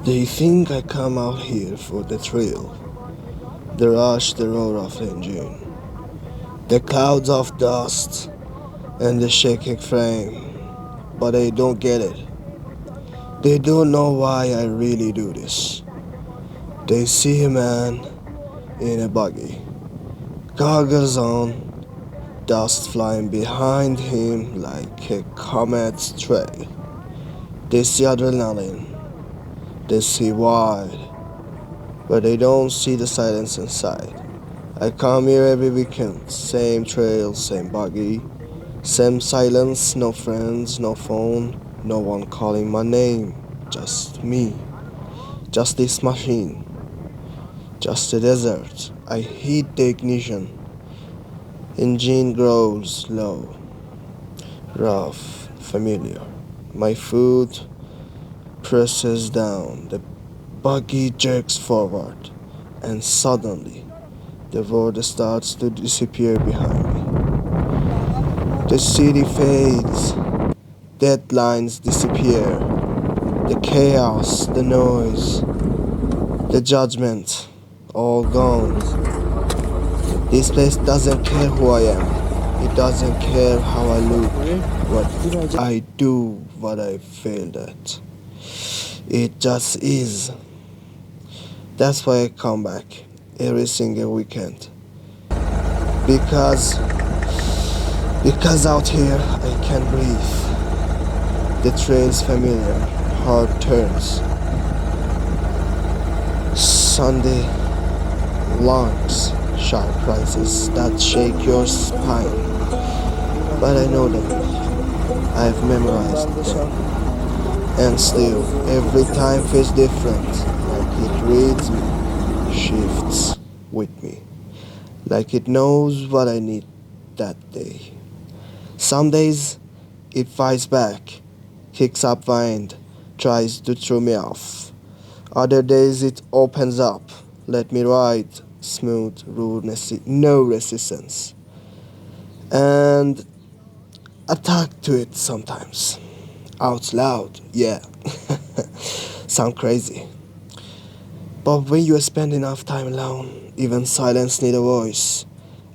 They think I come out here for the thrill, the rush, the roar of the engine, the clouds of dust, and the shaking frame. But they don't get it. They don't know why I really do this. They see a man in a buggy, goggles on, dust flying behind him like a comet's trail. They see adrenaline, they see wide, but they don't see the silence inside. I come here every weekend, same trail, same buggy, same silence, no friends, no phone, no one calling my name, just me, just this machine, just the desert. I hit the ignition, engine grows low, rough, familiar. My foot presses down, the buggy jerks forward, and suddenly the world starts to disappear behind me. The city fades, deadlines disappear, the chaos, the noise, the judgment, all gone. This place doesn't care who I am. It doesn't care how I look, what I do, what I failed at. It just is. That's why I come back every single weekend. Because because out here I can breathe. The trail's familiar, hard turns. Sunday lungs, sharp rises that shake your spine. But I know them. I've memorized them. And still, every time feels different. Like it reads me, shifts with me. Like it knows what I need that day. Some days it fights back, kicks up wind, tries to throw me off. Other days it opens up, let me ride, smooth, no resistance. And attack to it sometimes. Out loud, yeah. Sound crazy. But when you spend enough time alone, even silence need a voice.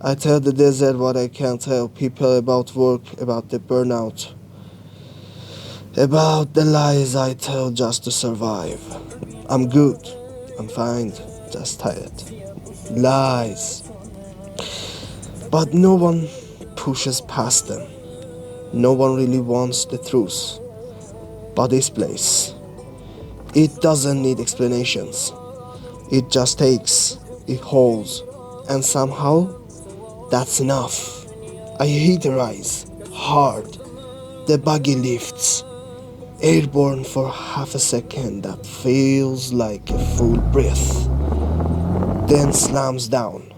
I tell the desert what I can't tell people about work, about the burnout, about the lies I tell just to survive. I'm good, I'm fine, just tired. Lies. But no one pushes past them. No one really wants the truth. But this place, it doesn't need explanations. It just takes, it holds, and somehow that's enough. I hit the rise, hard. The buggy lifts, airborne for half a second that feels like a full breath. Then slams down.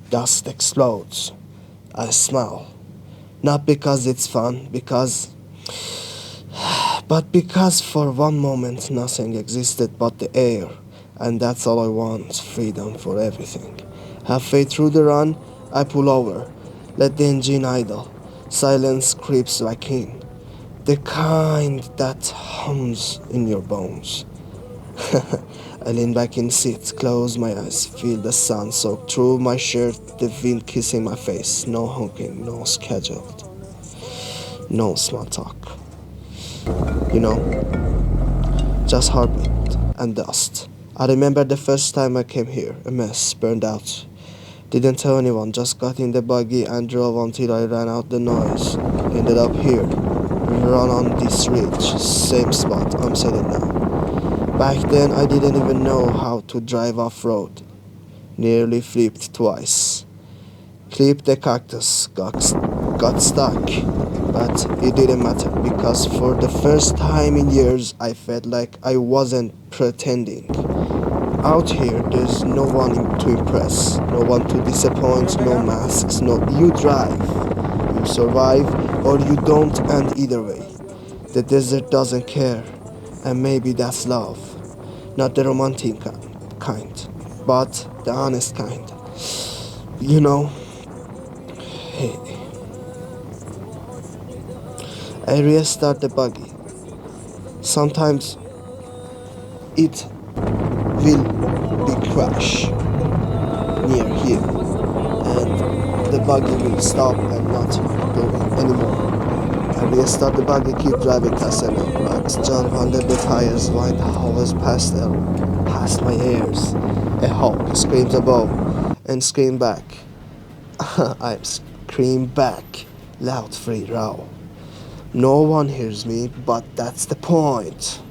Dust explodes. I smile. Not because it's fun, but because for one moment nothing existed but the air. And that's all I want, freedom for everything. Halfway through the run, I pull over, let the engine idle. Silence creeps back in, the kind that hums in your bones. I lean back in seat, close my eyes, feel the sun soak through my shirt, the wind kissing my face. No honking, no scheduled, no small talk. You know, just heartbeat and dust. I remember the first time I came here, a mess, burned out. Didn't tell anyone, just got in the buggy and drove until I ran out the noise. Ended up here, run on this ridge, same spot I'm sitting now. Back then I didn't even know how to drive off-road. Nearly flipped twice. Clipped the cactus, got stuck. But it didn't matter because for the first time in years I felt like I wasn't pretending. Out here, there's no one to impress, no one to disappoint, no masks, no. You drive, you survive, or you don't, and either way. The desert doesn't care, and maybe that's love. Not the romantic kind, but the honest kind. You know, hey, I restart the buggy. Sometimes It will be crash near here, and the buggy will stop and not go anymore. I restart the buggy, keep driving past cement rocks, jump under the tires, white howls past my ears. A hawk screams above and scream back. I scream back, loud, free, raw. No one hears me, but that's the point.